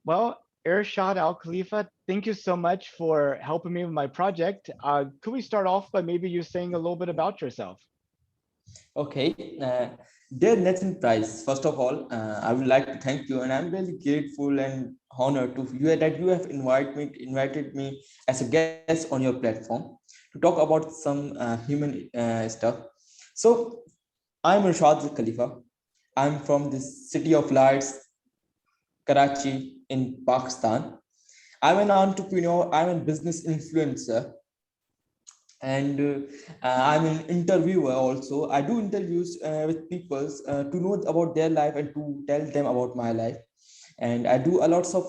Well, Irshad Al Khalifa, thank you so much for helping me with my project. Could we start off by maybe you saying a little bit about yourself? Okay, dear Nathan Price, first of all, I would like to thank you, and I'm really grateful and honored to you that you have invited me as a guest on your platform to talk about some human stuff. So, I'm Irshad Khalifa. I'm from the city of lights, Karachi, in Pakistan. I'm an entrepreneur. I'm a business influencer, and I'm an interviewer also. I do interviews with people to know about their life and to tell them about my life. And I do a lots of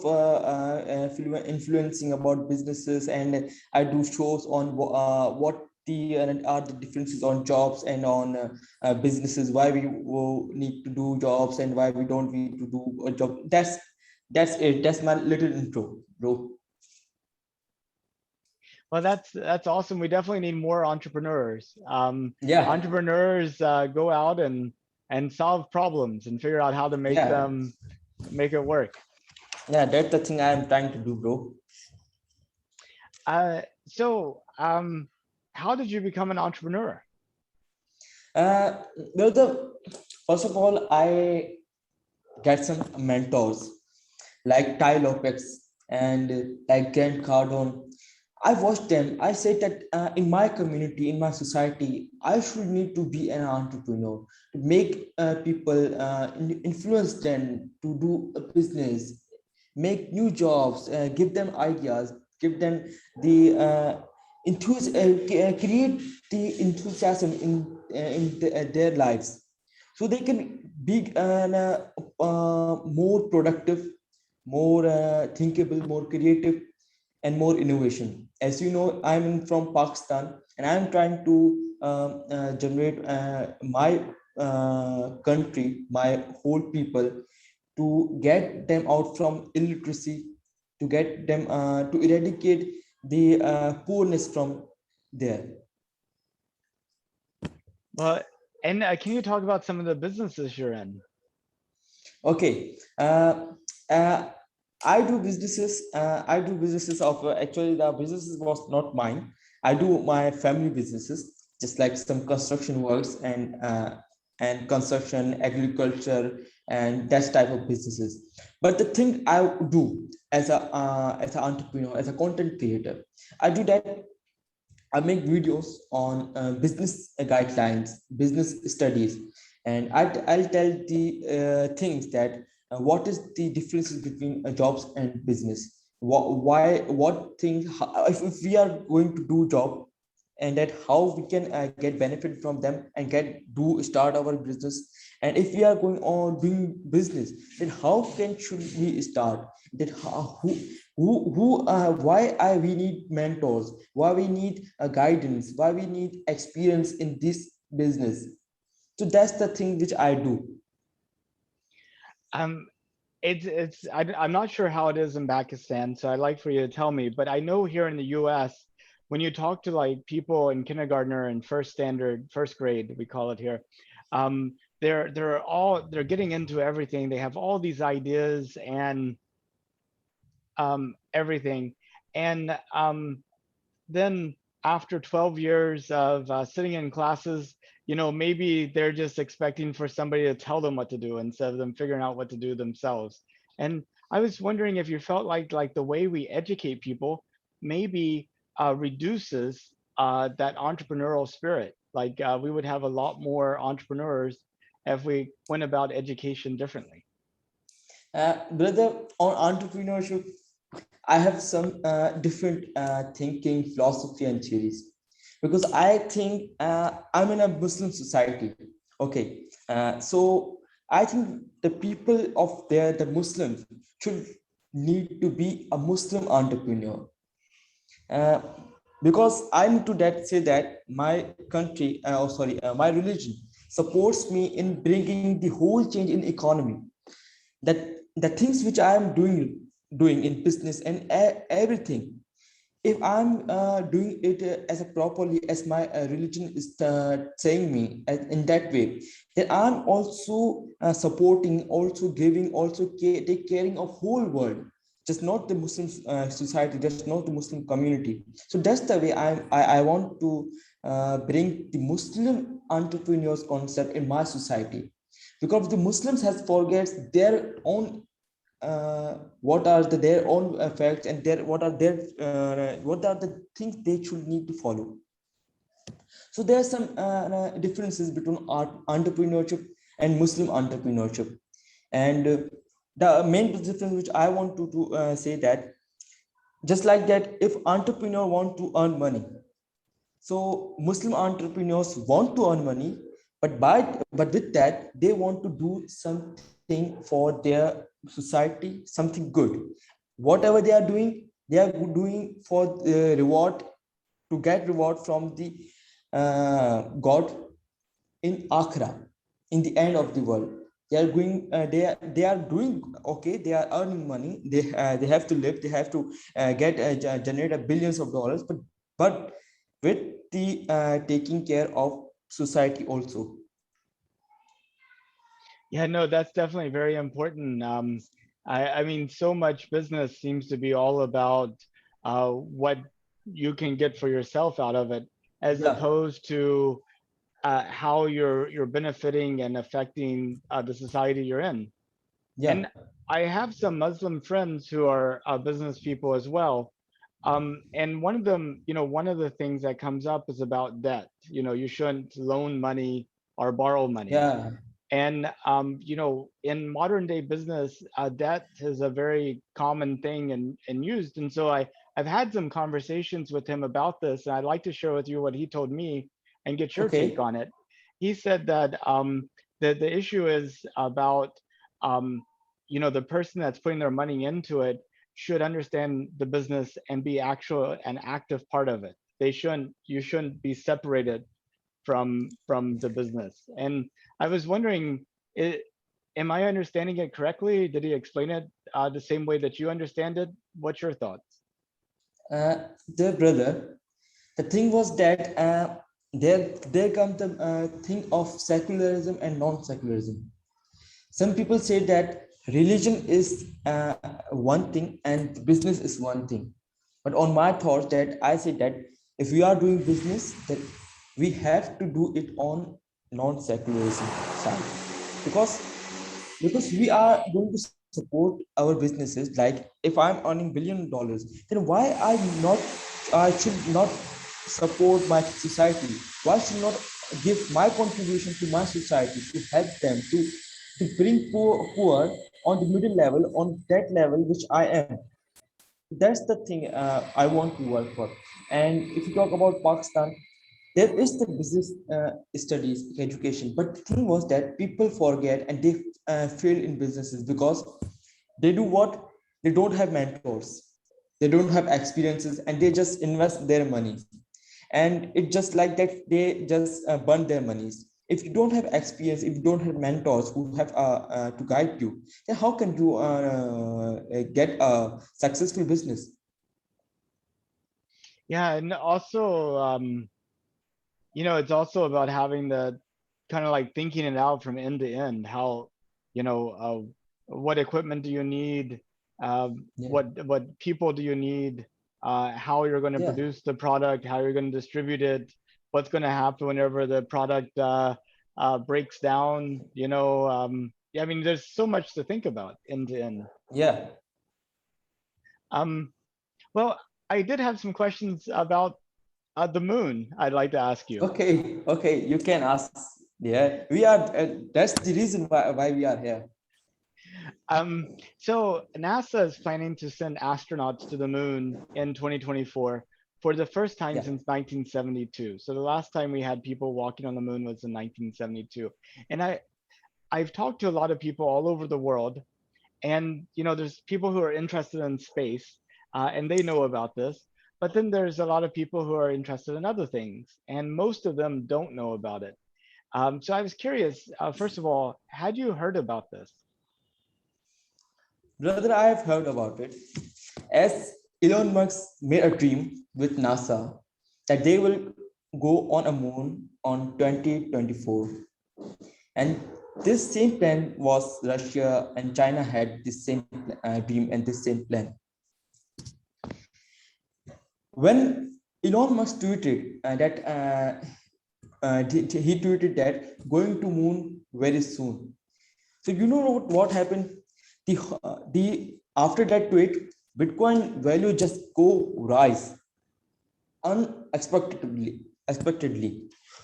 influencing about businesses, and I do shows on what are the differences on jobs and on businesses, why we need to do jobs and why we don't need to do a job. That's it. That's my little intro, bro. Well, that's awesome. We definitely need more entrepreneurs. Yeah, Entrepreneurs go out and solve problems and figure out how to yeah, make it work. yeah. That's the thing I am trying to do, bro. So, how did you become an entrepreneur? Uh, well, first of all, I get some mentors like Ty Lopez and like Grant Cardone. I watched them. I said that in my community, in my society, I should need to be an entrepreneur to make people influence them to do a business, make new jobs, give them ideas, give them the create the enthusiasm in their lives, so they can be more productive, more thinkable, more creative, and more innovation. As you know, I'm from Pakistan, and I'm trying to generate my country, my whole people, to get them out from illiteracy, to get them to eradicate the poorness from there. Well, and can you talk about some of the businesses you're in? Okay. Uh, I do businesses. I do businesses of actually the businesses was not mine. I do my family businesses, just like some construction works and construction, agriculture, and that type of businesses. But the thing I do as an entrepreneur, as a content creator, I do that. I make videos on business guidelines, business studies, and I'll tell the things that what is the differences between jobs and business. What things, if we are going to do job, and that how we can get benefit from them and get do start our business, and if we are going on doing business, then how can should we start, that how, why we need mentors, why we need a guidance, why we need experience in this business. So that's the thing which I do. Um, I'm not sure how it is in Pakistan, so I'd like for you to tell me. But I know here in the U.S., when you talk to like people in kindergartner and first grade, we call it here, they're getting into everything. They have all these ideas and everything, and then after 12 years of sitting in classes, maybe they're just expecting for somebody to tell them what to do instead of them figuring out what to do themselves. And I was wondering if you felt like the way we educate people maybe reduces that entrepreneurial spirit. Like we would have a lot more entrepreneurs if we went about education differently. Brother, on entrepreneurship, I have some different thinking philosophy and theories, because I think I'm in a Muslim society. Okay, so I think the people of there, the Muslims, should need to be a Muslim entrepreneur, uh, because I need to that say that my country, my religion supports me in bringing the whole change in economy, that the things which I am doing in business and everything, if I'm doing it as a properly as my religion is saying me in that way, then I'm also supporting, also giving, also take caring of whole world. just not the Muslim society, just not the Muslim community. So that's the way I want to bring the Muslim entrepreneurs concept in my society, because the Muslims has forgets their own what are their own facts, and their what are the things they should need to follow. So there are some differences between art entrepreneurship and Muslim entrepreneurship. And the main difference which I want to say that, just like that, if entrepreneur want to earn money, so Muslim entrepreneurs want to earn money, but with that they want to do something for their society, something good. Whatever they are doing for the reward, to get reward from the God in Akhira, in the end of the world. They are going. They are doing okay. They are earning money. They have to live. They have to get generate a billions of dollars. But with the taking care of society also. Yeah, no, that's definitely very important. I mean, so much business seems to be all about what you can get for yourself out of it, as Yeah, opposed to how you're benefiting and affecting the society you're in. yeah, And I have some Muslim friends who are business people as well. And one of them, one of the things that comes up is about debt. You shouldn't loan money or borrow money. yeah. And in modern day business, debt is a very common thing and used. And so I've had some conversations with him about this, and I'd like to share with you what he told me and get your take Okay, on it. He said that the issue is about the person that's putting their money into it should understand the business and be an active part of it. You shouldn't be separated from the business. And I was wondering, it, am I understanding it correctly? Did he explain it the same way that you understand it? What's your thoughts? dear brother, the thing was that there comes the thing of secularism and non-secularism. Some people say that religion is one thing and business is one thing. But on my thoughts, that I say that if we are doing business, that we have to do it on non-secularism side, because we are going to support our businesses. Like if I'm earning $1 billion, then why I should not support my society? Why should not give my contribution to my society, to help them, to bring poor on the middle level, on that level which I am? That's the thing I want to work for. And if you talk about Pakistan, there is the business studies education, but the thing was that people forget and they fail in businesses because they do what? They don't have mentors, they don't have experiences, and they just invest their money, and it just like that they just burn their monies. If you don't have experience, if you don't have mentors who have to guide you, then how can you get a successful business? Yeah, and also, it's also about having the kind of like thinking it out from end to end. How, what equipment do you need? Yeah, What people do you need? How you're going to yeah, produce the product? How you're going to distribute it? What's going to happen whenever the product breaks down? Yeah, I mean, there's so much to think about end to end. yeah. Um, well, I did have some questions about the moon. I'd like to ask you. Okay, okay, you can ask. Yeah, we are. That's the reason why we are here. So NASA is planning to send astronauts to the moon in 2024 for the first time Yeah, since 1972. So the last time we had people walking on the moon was in 1972. And I've talked to a lot of people all over the world, and there's people who are interested in space, and they know about this. But then there's a lot of people who are interested in other things, and most of them don't know about it. So I was curious, first of all, had you heard about this? brother, I have heard about it. As Elon Musk made a dream with NASA that they will go on a moon on 2024, and This same plan was Russia and China had this same dream and this same plan. When Elon Musk tweeted he tweeted that going to moon very soon. So you know what happened? The after that tweet, Bitcoin value just go rise expectedly.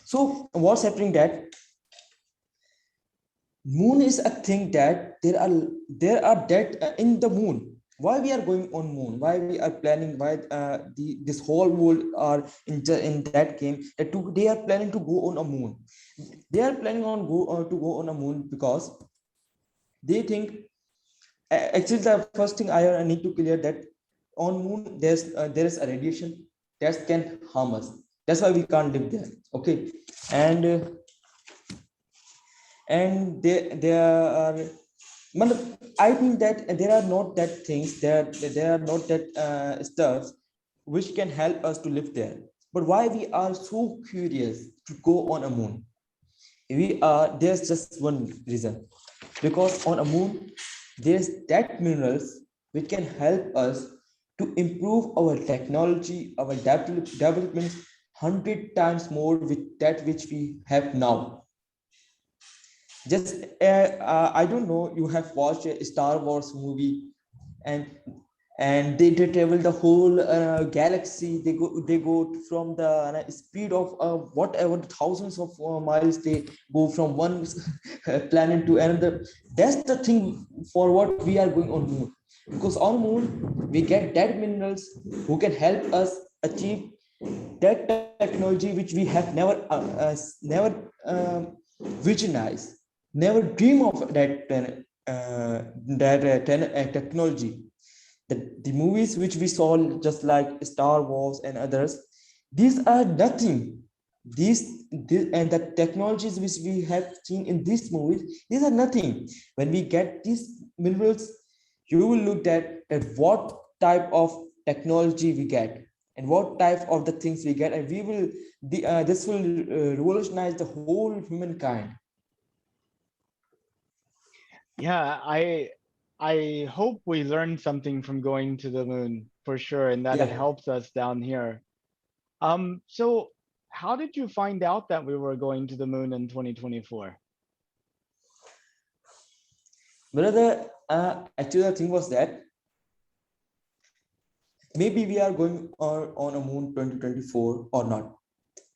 So what's happening that moon is a thing that there are that in the moon. Why we are going on moon, why we are planning, why this whole world are in that game that they are planning to go on a moon. They are planning on to go on a moon because they think actually the first thing I need to clear that on moon there is a radiation that can harm us. That's why we can't live there. Okay. And there are, I think that there are not that things, there are not that stuff which can help us to live there. But why we are so curious to go on a moon? There's just one reason, because on a moon there's that minerals which can help us to improve our technology, our development 100 times more with that which we have now. Just I don't know, you have watched a Star Wars movie, and they travel the whole galaxy. They go from the speed of whatever thousands of miles. They go from one planet to another. That's the thing for what we are going on moon, because on moon we get that minerals who can help us achieve that technology which we have never visionized, never dream of that technology. The movies which we saw, just like Star Wars and others, these are nothing. These and the technologies which we have seen in these movies, these are nothing. When we get these minerals, you will look at what type of technology we get and what type of the things we get, and we will this will revolutionize the whole humankind. Yeah, I hope we learned something from going to the moon for sure, and that it Yeah, helps us down here. So how did you find out that we were going to the moon in 2024? brother. Actually, the thing was that maybe we are going on a moon 2024 or not.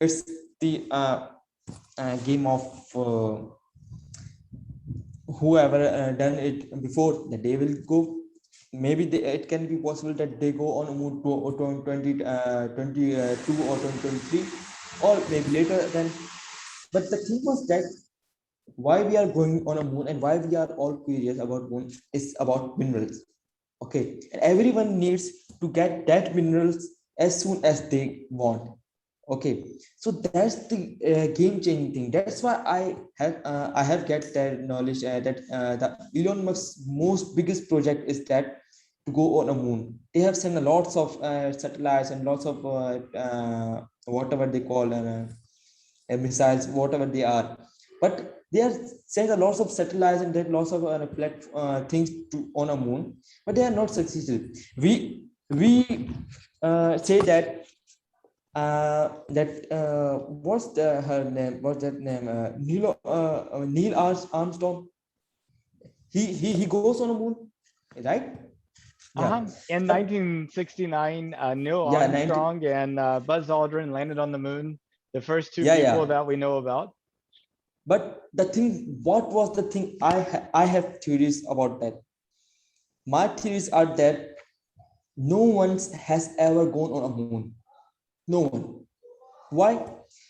It's the game of whoever done it before that they will go. Maybe it can be possible that they go on a moon to 2022 or 2023, or maybe later then. But the thing was that why we are going on a moon and why we are all curious about moon is about minerals. Okay, and everyone needs to get that minerals as soon as they want. Okay, so that's the game changing thing. That's why I have get that knowledge that the Elon Musk's most biggest project is that to go on a moon. They have sent a lots of satellites and lots of whatever they call missiles, whatever they are. But they are sent a lots of satellites and there lots of things to on a moon, but they are not successful. We say that what's her name? What's that name? Neil Armstrong. He goes on a moon, right? Yeah, In but 1969, Neil yeah, 90. Armstrong and Buzz Aldrin landed on the moon, the first two Yeah, people yeah. that we know about. But the thing, what was the thing? I have theories about that. My theories are that no one has ever gone on a moon. No one. Why?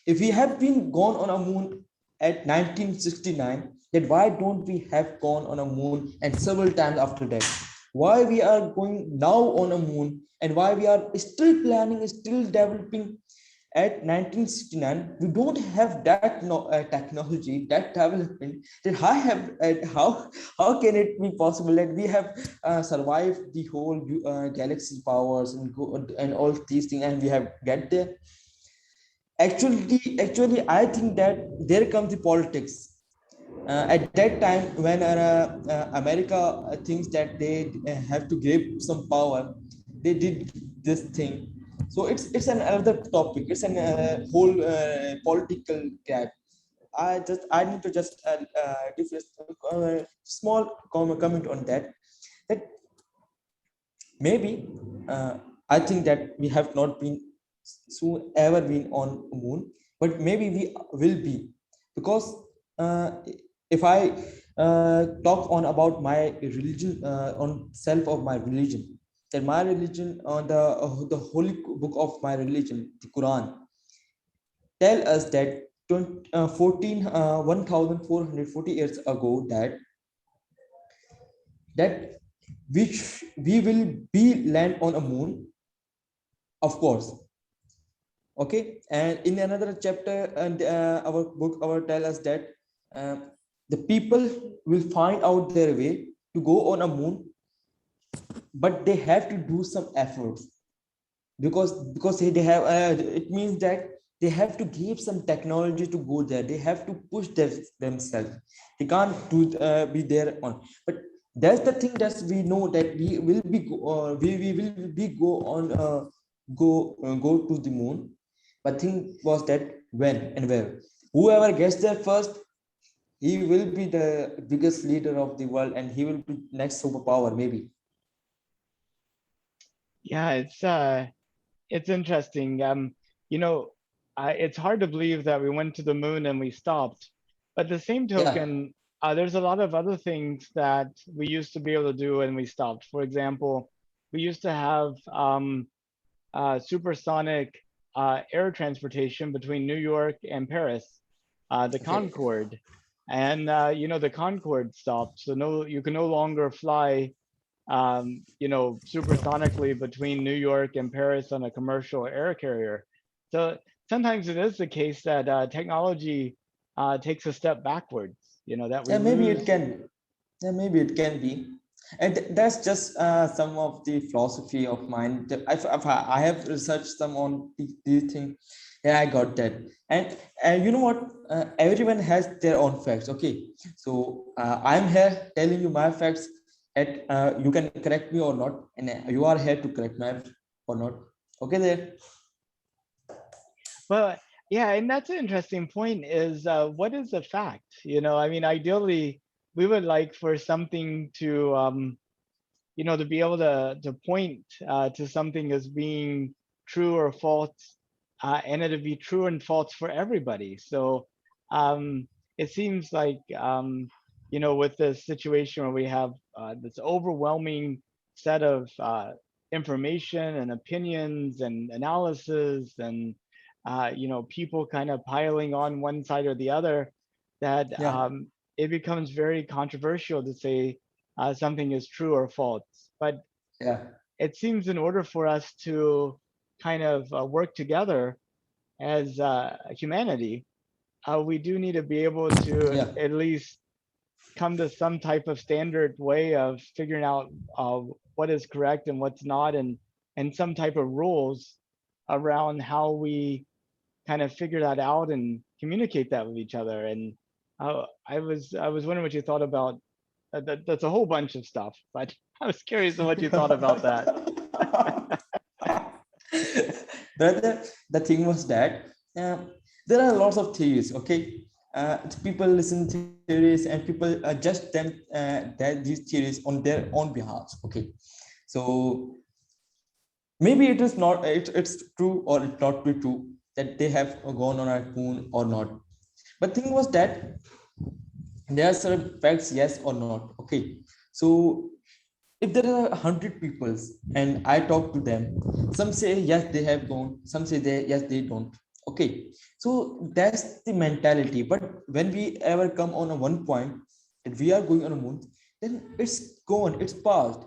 If we have been gone on a moon at 1969, then why don't we have gone on a moon and several times after that? Why we are going now on a moon and why we are still planning, still developing at 1969? We don't have that technology, that development. Then how can it be possible that we have survived the whole galaxy powers and and all these things and we have get there? Actually, I think that there comes the politics. At that time when America thinks that they have to give some power, they did this thing. So it's an another topic, it's an whole political gap. I need to just give a small comment on that, that maybe uh, I think that we have not been soon ever been on moon, but maybe we will be, because uh, if I talk on about my religion, on self of my religion, that my religion, the holy book of my religion, the Quran, tell us that 20, 1440 years ago, that which we will be land on a moon, of course. Okay, and in another chapter, and our book our tell us that uh, the people will find out their way to go on a moon, but they have to do some efforts, because they have it means that they have to give some technology to go there, they have to push themselves, they can't be there on. But that's the thing, that we know that we will be go on go to the moon. But thing was that when and where, whoever gets there first, he will be the biggest leader of the world, and he will be next superpower maybe. Yeah, it's interesting. You know, it's hard to believe that we went to the moon and we stopped. But the same Yeah. token, there's a lot of other things that we used to be able to do and we stopped. For example, we used to have supersonic air transportation between New York and Paris, the Okay. Concorde. And the Concorde stopped, so no, you can no longer fly supersonically between New York and Paris on a commercial air carrier. So sometimes it is the case that technology takes a step backwards, that we Yeah, maybe it lose. can. Yeah, maybe it can be. And that's just some of the philosophy of mine. I have researched some on these things. Yeah, I got that. And you know what? Everyone has their own facts. Okay, so I'm here telling you my facts. At you can correct me or not, and you are here to correct me or not. Okay, there. But yeah, and that's an interesting point is what is a fact? I mean, ideally, we would like for something to be able to point to something as being true or false, and it to be true and false for everybody. So it seems like with this situation where we have this overwhelming set of information and opinions and analysis and people kind of piling on one side or the other, that Yeah, it becomes very controversial to say something is true or false. But yeah, it seems in order for us to kind of work together as humanity, we do need to be able to yeah, at least come to some type of standard way of figuring out uh, what is correct and what's not, and some type of rules around how we kind of figure that out and communicate that with each other. And I was wondering what you thought about that's a whole bunch of stuff, but I was curious on what you thought about that. Brother, the thing was that there are lots of theories. Okay, people listen theories, and people adjust them these theories on their own behalf. Okay, so maybe it is not it's true or it not be true that they have gone on a moon or not. But thing was that there are certain facts, yes or not. Okay, so if there are 100 peoples and I talk to them, some say yes they have gone, some say they yes they don't. Okay, so that's the mentality. But when we ever come on a one point that we are going on a moon, then it's gone, it's past.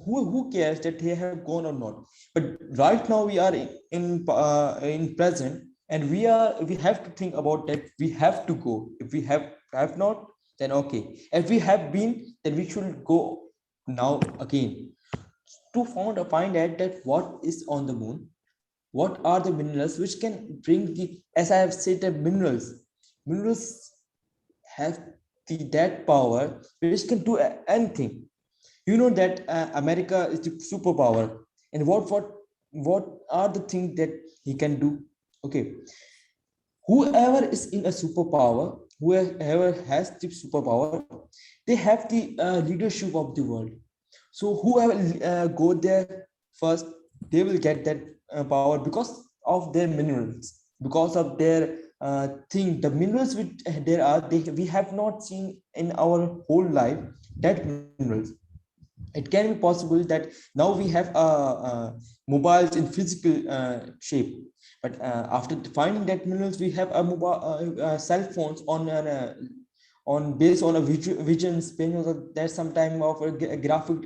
Who cares that they have gone or not? But right now we are in present, and we have to think about that. We have to go. If we have not, then okay. If we have been, then we should go now again to find out that what is on the moon, what are the minerals which can bring the, as I have said, the minerals have that power which can do anything. You know that America is the superpower, and what are the things that he can do? Okay, whoever is in a superpower, whoever has the superpower, they have the leadership of the world. So whoever go there first, they will get that power because of their minerals, because of their thing, the minerals which there are, we have not seen in our whole life that minerals. It can be possible that now we have mobiles in physical shape, but after finding that minerals, we have a mobile cell phones on based on a vision space. There's some time of a graphic,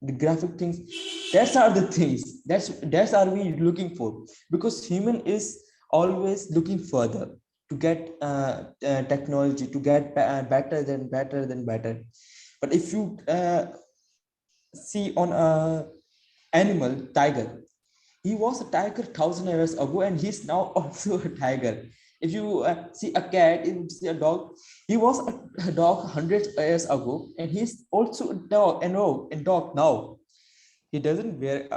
the graphic things. That's are the things that's are we looking for, because human is always looking further to get technology, to get better. But if you see on a animal, tiger, he was a tiger 1,000 years ago, and he's now also a tiger. If you see a cat, if you see a dog, he was a dog 100 years ago, and he's also a dog and dog now. He doesn't wear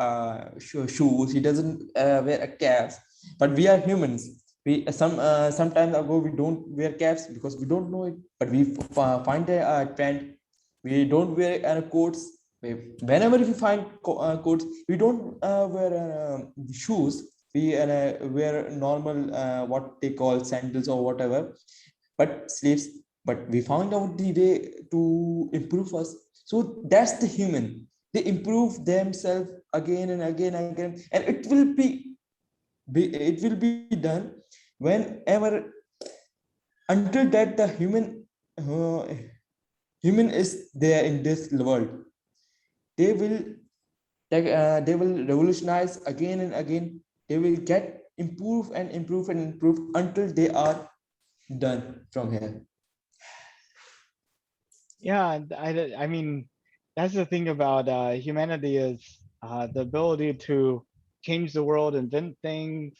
shoes, he doesn't wear a caps, but we are humans. We sometimes ago we don't wear caps because we don't know it, but we find a trend. We don't wear coats. Whenever we find coats, we don't wear shoes. We wear normal what they call sandals or whatever, but sleeves. But we found out the way to improve us. So that's the human. They improve themselves again and again, and it will be done whenever, until that the uh, human is there in this world. They will they will revolutionize again and again. They will get improve until they are done from here. Yeah, and I mean, that's the thing about humanity is the ability to change the world, invent things,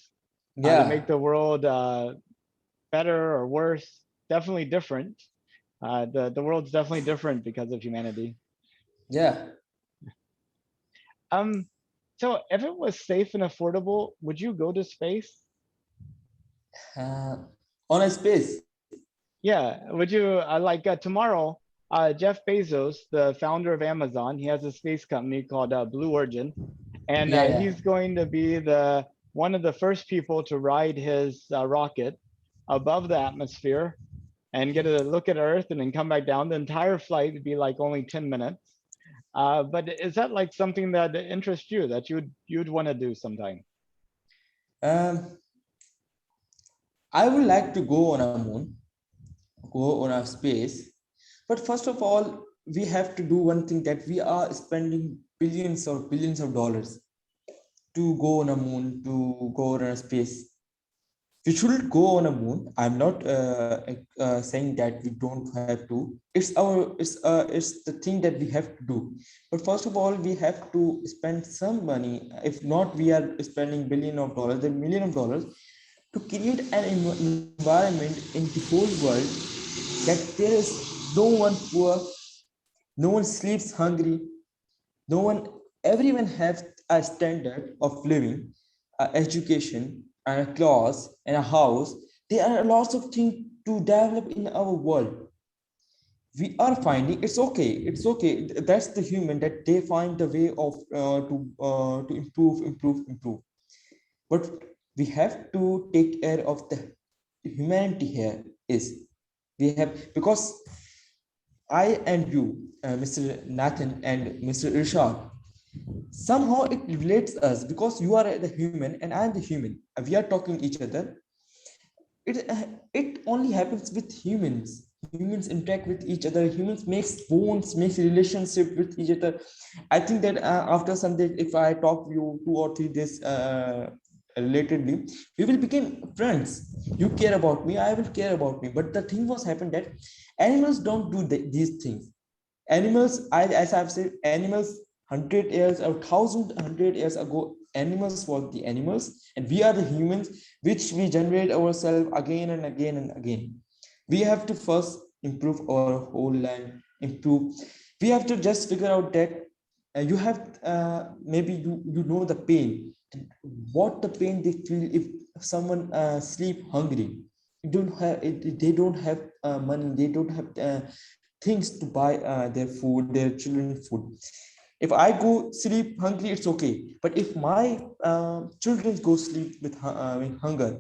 to Yeah, make the world better or worse. Definitely different. The world's definitely different because of humanity. yeah. Um, so if it was safe and affordable, would you go to space? uh, on a space. Yeah, would you like tomorrow? Jeff Bezos, the founder of Amazon, he has a space company called Blue Origin, and Yeah, yeah. he's going to be the one of the first people to ride his rocket above the atmosphere and get a look at Earth and then come back down. The entire flight would be like only 10 minutes. But is that like something that interests you that you'd want to do sometime? um, I would like to go on a moon, go on a space. But first of all, we have to do one thing, that we are spending billions of dollars to go on a moon, to go on a space. We should go on a moon. I'm not saying that we don't have to. It's the thing that we have to do. But first of all, we have to spend some money. If not, we are spending billion of dollars, then million of dollars, to create an environment in the whole world that there is no one poor, no one sleeps hungry, no one, everyone has a standard of living, education, and a class, and a house. There are lots of things to develop in our world. We are finding, it's okay, that's the human, that they find the way of to improve. But we have to take care of the humanity here. Is we have, because I and you, Mr. Nathan and Mr. Irshad, somehow it relates us, because you are the human and I am the human, we are talking each other. It only happens with humans interact with each other, humans makes bonds, makes relationship with each other. I think that after some days, if I talk to you 2 or 3 days relatedly, we will become friends. You care about me, I will care about me. But the thing was happened that animals don't do these things. Animals, as I've said, animals 100 years or 1,100 years ago, animals were the animals, and we are the humans, which we generate ourselves again and again and again. We have to first improve our whole land, improve. We have to just figure out that you have maybe you know the pain, what the pain they feel if someone sleep hungry. You don't have they don't have money, they don't have things to buy their food, their children food. If I go sleep hungry, it's okay, but if my children go sleep with hunger,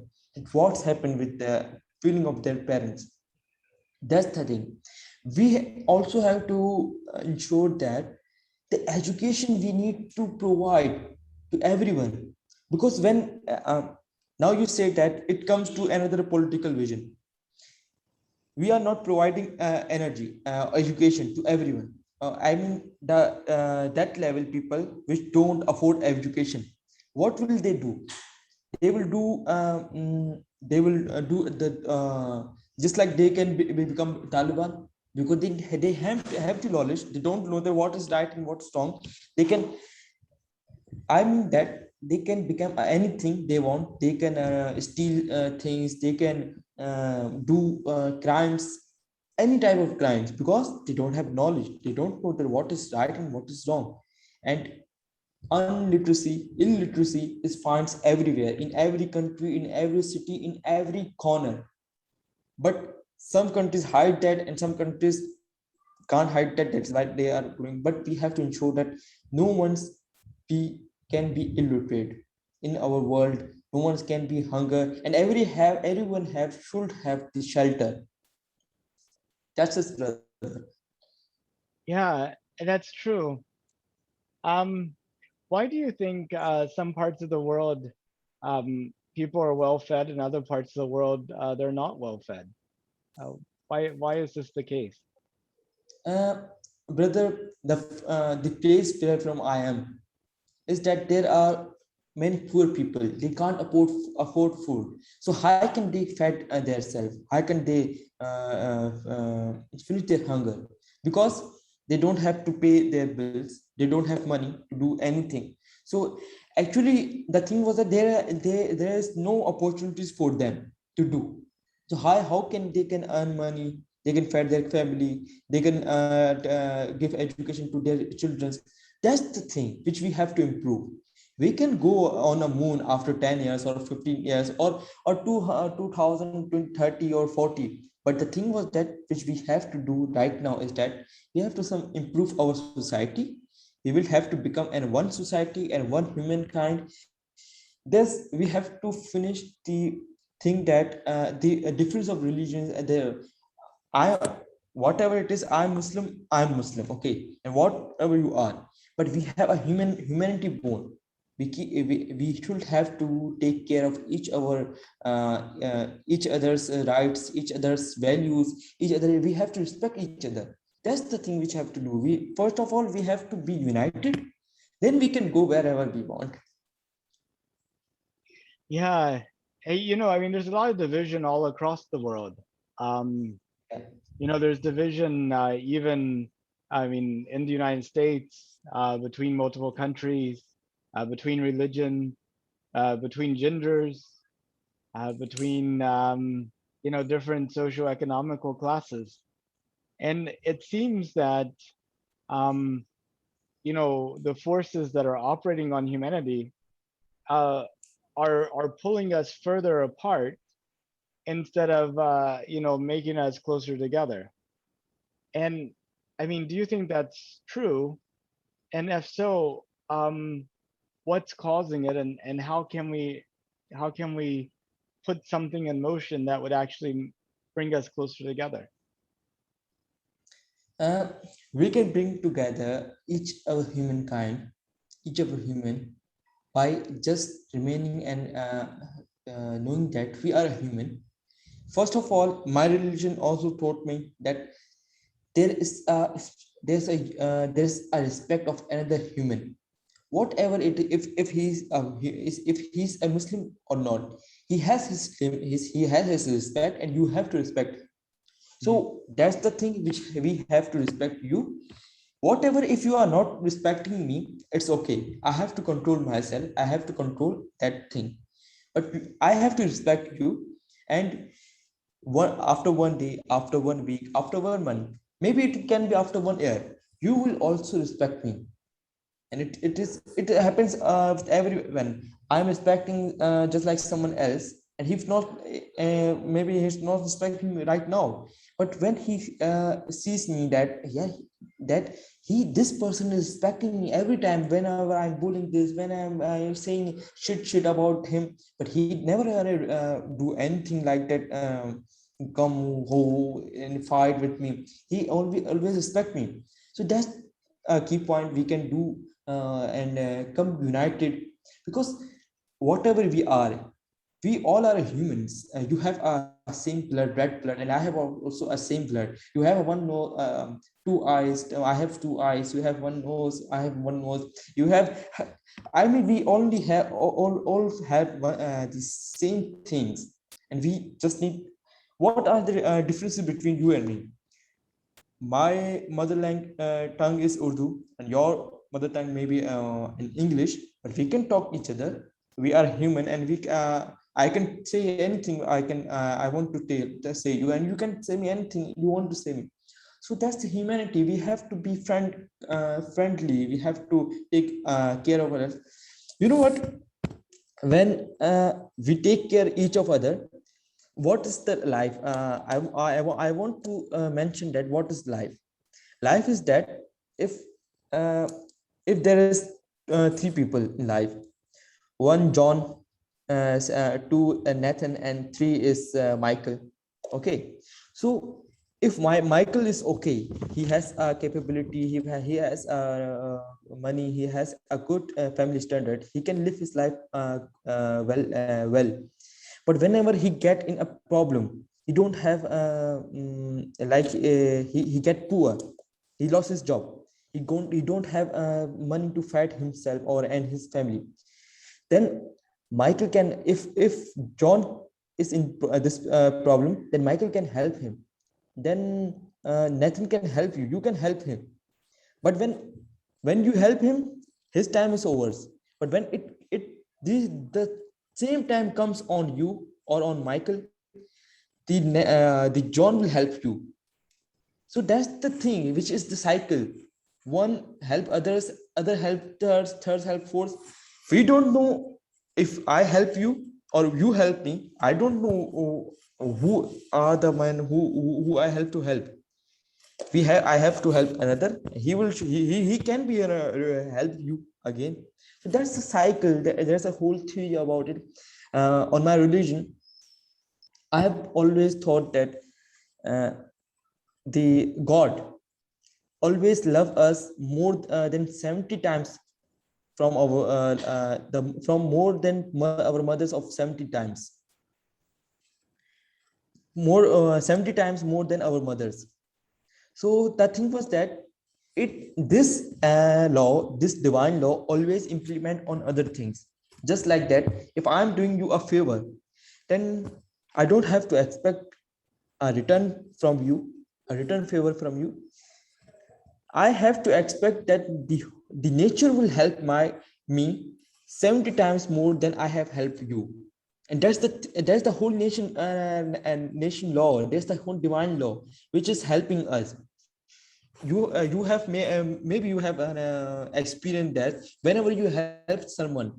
what's happened with the feeling of their parents? That's the thing. We also have to ensure that the education we need to provide to everyone, because when now you say that it comes to another political vision. We are not providing energy education to everyone. I mean the that level people which don't afford education, what will they do? They will do they will do the just like they can become Taliban, because they have the knowledge, they don't know that what is right and what's wrong. They can, I mean that they can become anything they want. They can steal things. They can do crimes, any type of crimes, because they don't have knowledge. They don't know that what is right and what is wrong. And unliteracy, illiteracy is finds everywhere, in every country, in every city, in every corner. But some countries hide that, and some countries can't hide that. That's why they are doing. But we have to ensure that no one's be can be illiterate in our world. No one can be hunger, and everyone have should have the shelter. That's his brother. Yeah, that's true. Um, why do you think some parts of the world people are well fed and other parts of the world they're not well fed? Uh, why is this the case? Uh, brother, the place where from I am is that there are many poor people. They can't afford food. So how can they fed themselves? How can they finish their hunger? Because they don't have to pay their bills. They don't have money to do anything. So actually, the thing was that there is no opportunities for them to do. So how can they can earn money? They can feed their family. They can give education to their children. That's the thing which we have to improve. We can go on a moon after 10 years or 15 years or 2030 or 40. But the thing was that which we have to do right now is that we have to some improve our society. We will have to become an one society and one humankind. Thus we have to finish the thing that the difference of religions there. I, whatever it is, I'm Muslim, I'm Muslim, okay, and whatever you are, but we have a humanity bond. We should have to take care of each other's rights, each other's values, each other. We have to respect each other. That's the thing which have to do. We first of all we have to be united, then we can go wherever we want. Yeah, hey, I mean, there's a lot of division all across the world. Um, there's division even, I mean, in the United States, between multiple countries, between religion, between genders, between different socioeconomical classes. And it seems that um, the forces that are operating on humanity uh, are pulling us further apart instead of making us closer together. And I mean, do you think that's true? And if so, what's causing it, and how can we put something in motion that would actually bring us closer together? uh, we can bring together each of humankind, each of a human, by just remaining and knowing that we are a human. First of all, my religion also taught me that there is a there's a respect of another human. Whatever it, if he's a Muslim or not, he has his respect, and you have to respect him. Mhm. So that's the thing which we have to respect you. Whatever, if you are not respecting me, it's okay. I have to control myself, I have to control that thing, but I have to respect you. And After 1 day, after 1 week, after 1 month, maybe it can be after 1 year, you will also respect me. And it happens with everyone. I'm expecting just like someone else, and he's not maybe he's not respecting me right now, but when he sees me that, yeah, that this person is respecting me every time whenever I'm bullying this, when I'm saying shit about him, but he never do anything like that, come ho and fight with me. He always respect me. So that's a key point we can do, and come united, because whatever we all are humans. You have a same blood, red blood, and I have also a same blood. You have one nose, two eyes, I have two eyes, you have one nose, I have one nose, you have, I mean, we only have all have the same things, and we just need, what are the differences between you and me? My mother tongue is Urdu, and your mother tongue may be in English, but we can talk each other. We are human, and we I can say anything. I want to say you, and you can say me anything you want to say me. So that's the humanity. We have to be friendly. We have to take care of others. You know what? When we take care each of other, what is the life? I want to mention that what is life. Life is that if uh, if there is three people in life, one John, two Nathan, and three is Michael. Okay, so if my Michael is okay, he has a capability, he has money, he has a good family standard, he can live his life well. But whenever he get in a problem, he don't have he get poor, he lost his job, he don't have money to fight himself or and his family, then Michael can, if John is in this problem, then Michael can help him. Then Nathan can help you, you can help him. But when you help him, his time is over. But when the same time comes on you or on Michael, the John will help you. So that's the thing, which is the cycle. One help others, other help third help fourth. We don't know if I help you or you help me. I don't know who are the man who I help to help. I have to help another. He can be help you again. So that's the cycle. There's a whole theory about it. On my religion, I have always thought that uh, the God always love us more than 70 times from our the from more than our mothers of 70 times, more 70 times more than our mothers. So the thing was that it this law, this divine law always implement on other things. Just like that, if I'm doing you a favor, then I don't have to expect a return from you, a return favor from you. I have to expect that the nature will help me 70 times more than I have helped you. And that's the whole nation and nation law. That's the whole divine law which is helping us. You have maybe you have experienced that whenever you help someone,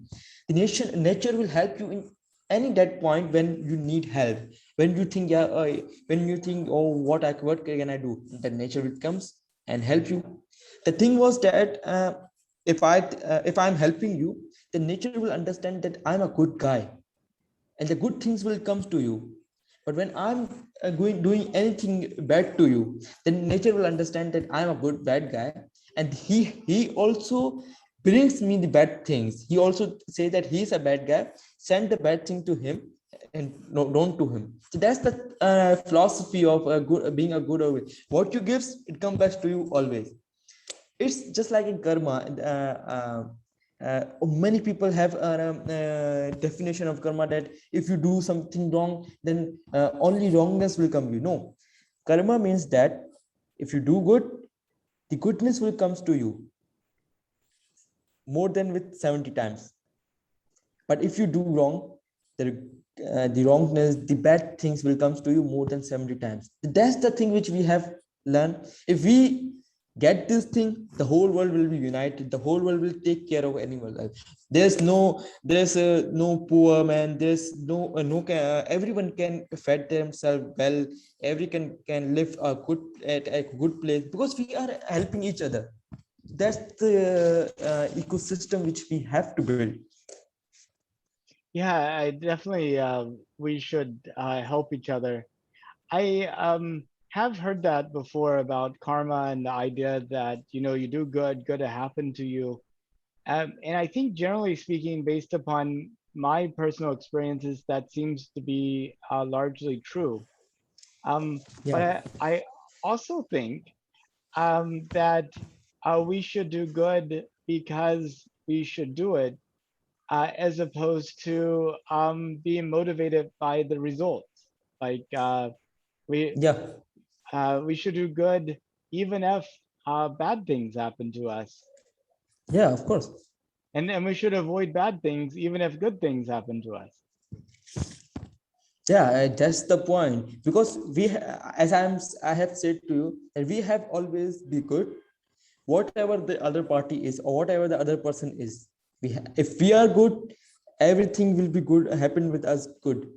the nature will help you in any that point when you need help. When you think, yeah, when you think, oh, what can I do, then nature will comes and help you. The thing was that if I'm helping you, then nature will understand that I'm a good guy, and the good things will come to you. But when I'm doing anything bad to you, then nature will understand that I'm a good bad guy, and he also brings me the bad things. He also say that he's a bad guy, send the bad thing to him, and no, don't to him. So that's the philosophy of being a good. What you gives, it comes back to you always. It's just like in karma. Many people have a definition of karma that if you do something wrong, then only wrongness will come you. No, karma means that if you do good, the goodness will comes to you more than with 70 times. But if you do wrong, the the wrongness, the bad things will comes to you more than 70 times. That's the thing which we have learned. If we get this thing, the whole world will be united. The whole world will take care of animal life. There's no poor man. There's no everyone can fed themselves well. Every can live a good at a good place because we are helping each other. That's the ecosystem which we have to build. Yeah, I definitely we should help each other. I have heard that before about karma and the idea that, you know, you do good, good to happen to you. And I think generally speaking, based upon my personal experiences, that seems to be largely true. But Yeah. I also think that we should do good because we should do it, as opposed to being motivated by the results. Like we Yeah. we should do good even if bad things happen to us, Yeah, of course. and we should avoid bad things even if good things happen to us. Yeah, that's the point. Because as I have said to you, that we have always be good, whatever the other party is or whatever the other person is. If we are good, everything will be good, happen with us good,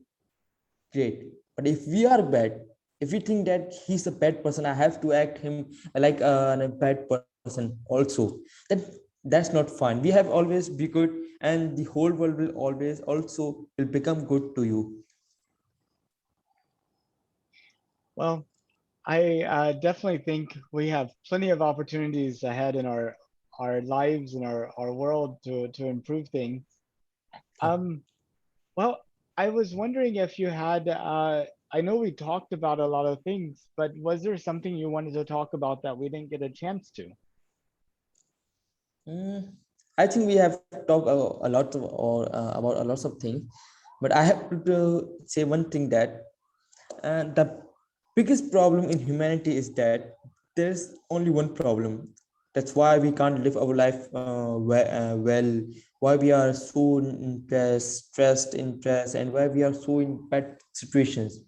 great. But if we are bad, if we think that he's a bad person, I have to act him like a bad person also, then that's not fine. We have always be good, and the whole world will always also will become good to you. Well, I definitely think we have plenty of opportunities ahead in our lives and our world to improve things. Yeah. Um, well, I was wondering if you had I know we talked about a lot of things, but was there something you wanted to talk about that we didn't get a chance to? Mm, I think we have talked a lot of, or about a lots of things, but I have to say one thing that the biggest problem in humanity is that there's only one problem. That's why we can't live our life well. Why we are so stressed, and why we are so in bad situations.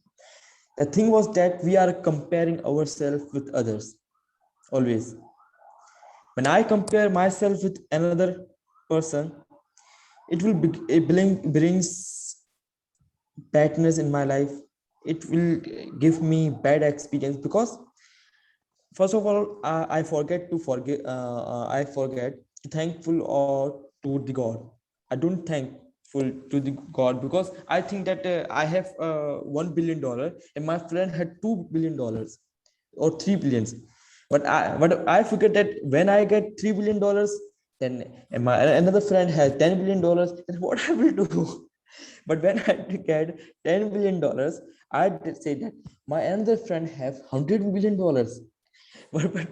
The thing was that we are comparing ourselves with others always. When I compare myself with another person, it brings badness in my life. It will give me bad experience because first of all, I forget to thankful or to the God. I don't thankful to the God because I think that I have $1 billion and my friend had $2 billion or 3 billions. But I figured that when I get $3 billion, then and my another friend has $10 billion, then what I will do? But when I get $10 billion, I did say that my another friend have $100 billion. But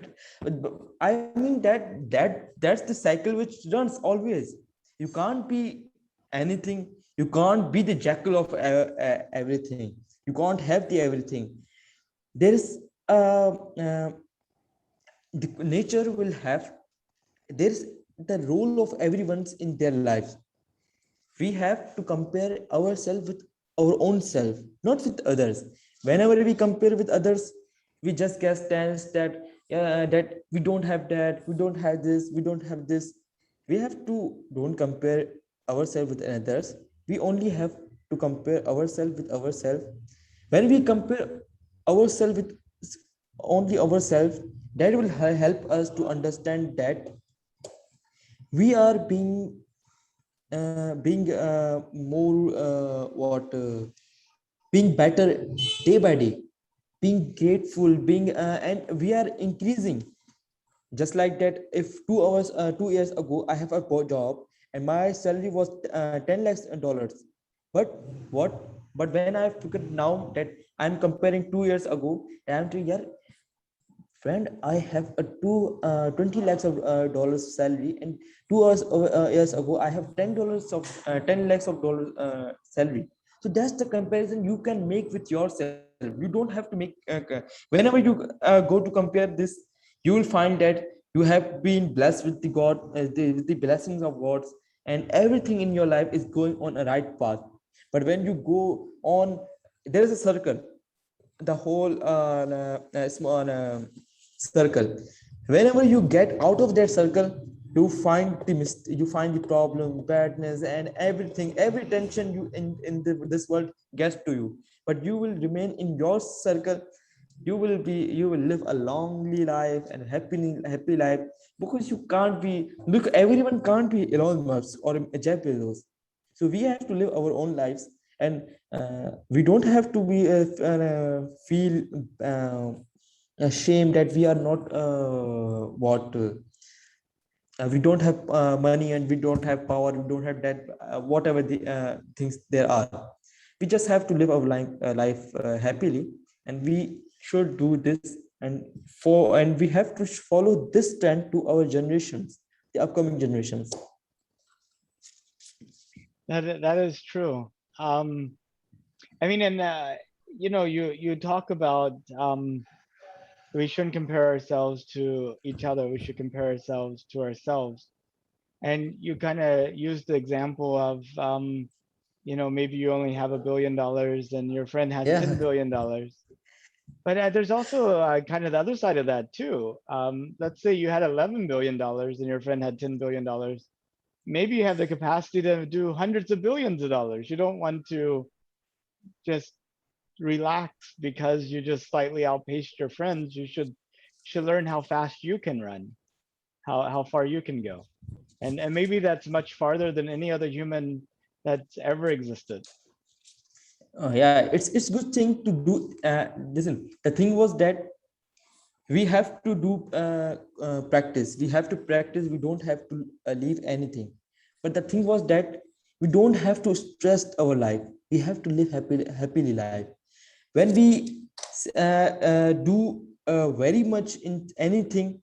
I mean that's the cycle which runs always. You can't be anything. You can't be the jackal of everything. You can't have the everything. There is uh, the nature will have, there's the role of everyone's in their lives. We have to compare ourselves with our own self, not with others. Whenever we compare with others, we just get tense that that we don't have that, we don't have this, we don't have this. We have to don't compare ourselves with others. We only have to compare ourselves with ourselves. When we compare ourselves with only ourselves, that will help us to understand that we are being more being better day by day, being grateful, being and we are increasing. Just like that, if 2 hours 2 years ago I have a job and my salary was 10 lakhs dollars. But what but when I figured now that I'm comparing 2 years ago, and I'm saying, yeah, friend, I have a 20 lakhs of dollars salary, and 2 hours years ago I have $10 lakhs of dollars salary. So that's the comparison you can make with yourself. You don't have to make whenever you go to compare this, you will find that you have been blessed with the God, with the blessings of gods, and everything in your life is going on a right path. But when you go on, there is a circle, the whole small circle. Whenever you get out of that circle, you find you find the problem, badness, and everything, every tension you this world gets to you. But you will remain in your circle. You will live a longly life and happy life, because you can't be, look, everyone can't be Elon Musk or Jeff Bezos. So we have to live our own lives, and we don't have to be feel uh, ashamed that we are not what we don't have money, and we don't have power, we don't have that whatever the things there are. We just have to live our life happily, and we should do this. And we have to follow this trend to our generations, the upcoming generations. That is true. I mean, and you talk about we shouldn't compare ourselves to each other. We should compare ourselves to ourselves. And you kind of used the example of maybe you only have $1 billion and your friend has Yeah. $10 billion. But there's also kind of the other side of that too. Let's say you had $11 billion and your friend had $10 billion. Maybe you have the capacity to do hundreds of billions of dollars. You don't want to just relax because you just slightly outpaced your friends. You should learn how fast you can run, how far you can go. And maybe that's much farther than any other human that's ever existed. Yeah, it's good thing to do. Listen, the thing was that we have to do practice. We have to practice. We don't have to leave anything. But the thing was that we don't have to stress our life. We have to live happily life. When we do very much in anything,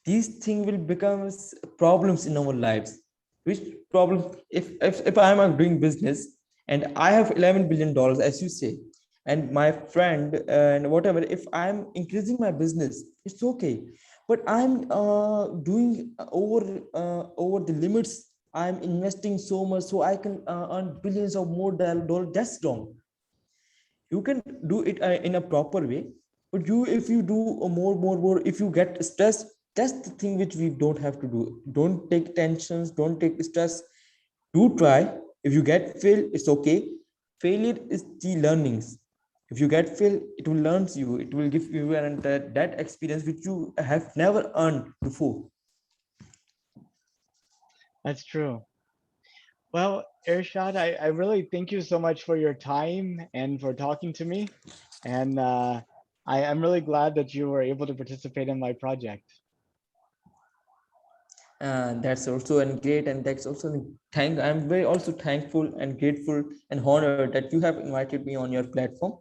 these things will become problems in our lives. Which problem? If I am doing business and I have $11 billion, as you say, and my friend and whatever, if I'm increasing my business, it's okay. But I'm doing over the limits. I'm investing so much so I can earn billions of more dollars. That's wrong. You can do it in a proper way, but if you do more, if you get stressed, that's the thing which we don't have to do. Don't take tensions, don't take stress. Do try. If you get fail, it's okay. Failure is the learnings. If you get fail, it will learn you, it will give you that experience which you have never earned before. That's true. Well, Irshad, I really thank you so much for your time and for talking to me. And I'm really glad that you were able to participate in my project. That's also and great, and that's also I'm very also thankful and grateful and honored that you have invited me on your platform.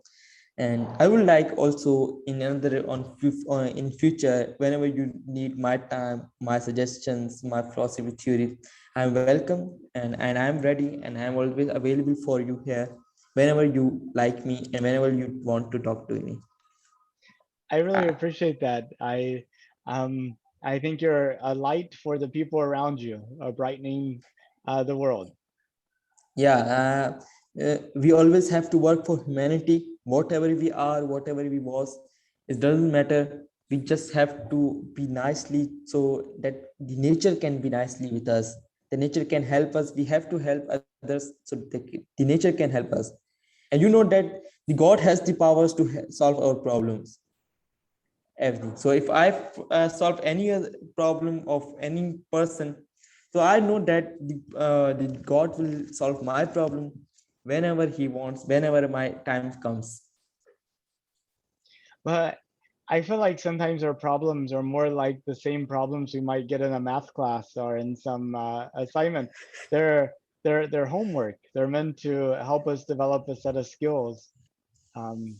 And I would like also in another in future, whenever you need my time, my suggestions, my philosophy theory, I'm welcome, and I'm ready, and I'm always available for you here whenever you like me and whenever you want to talk to me. I really uh, appreciate that. I think you're a light for the people around you, brightening the world. yeah, we always have to work for humanity. Whatever we are, whatever we was, it doesn't matter. We just have to be nicely, so that the nature can be nicely with us. The nature can help us. We have to help others, so the nature can help us. And you know that the god has the powers to solve our problems, everything. So if I solve any other problem of any person, so I know that the god will solve my problem whenever he wants, whenever my time comes. But I feel like sometimes our problems are more like the same problems we might get in a math class or in some assignment. They're homework. They're meant to help us develop a set of skills. Um,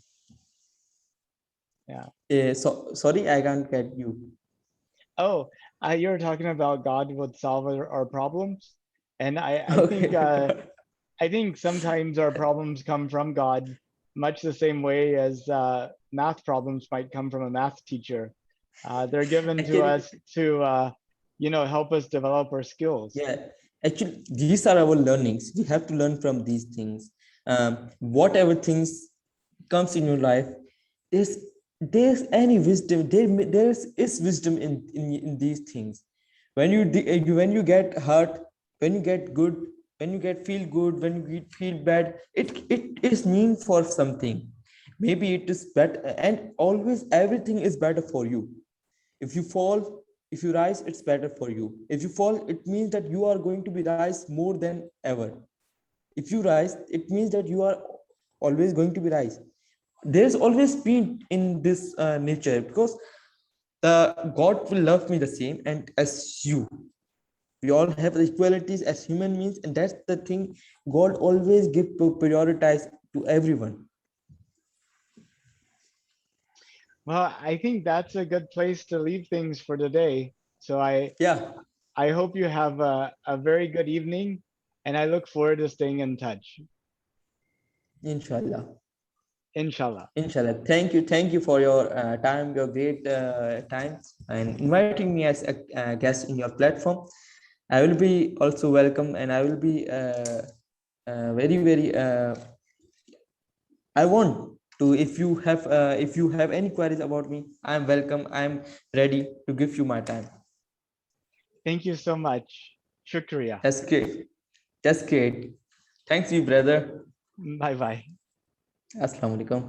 yeah. So sorry, I can't get you. Oh, you were talking about God would solve our problems, and Okay. I think sometimes our problems come from God, much the same way as math problems might come from a math teacher. They're given to Actually, us to help us develop our skills. yeah, Actually, these are our learnings. We have to learn from these things. Whatever things comes in your life, there's there's any wisdom there is wisdom in these things. When when you get hurt, when you get good, when you get feel good, when you feel bad, it is mean for something. Maybe it is better, and always everything is better for you. If you fall, if you rise, it's better for you. If you fall, it means that you are going to be rise more than ever. If you rise, it means that you are always going to be rise. There's always been in this nature, because the god will love me the same and as you. We all have equalities as human beings, and that's the thing. God always give prioritize to everyone. Well, I think that's a good place to leave things for today. So Yeah, I hope you have a very good evening, and I look forward to staying in touch. inshallah. Inshallah. Inshallah. Thank you for your time, your great time, and inviting me as a guest in your platform. I will be also welcome, and I will be very, very. I want to. If you have any queries about me, I am welcome. I am ready to give you my time. Thank you so much. Shukriya. That's great. That's great. Thanks, you brother. Bye bye. Assalamu alaikum.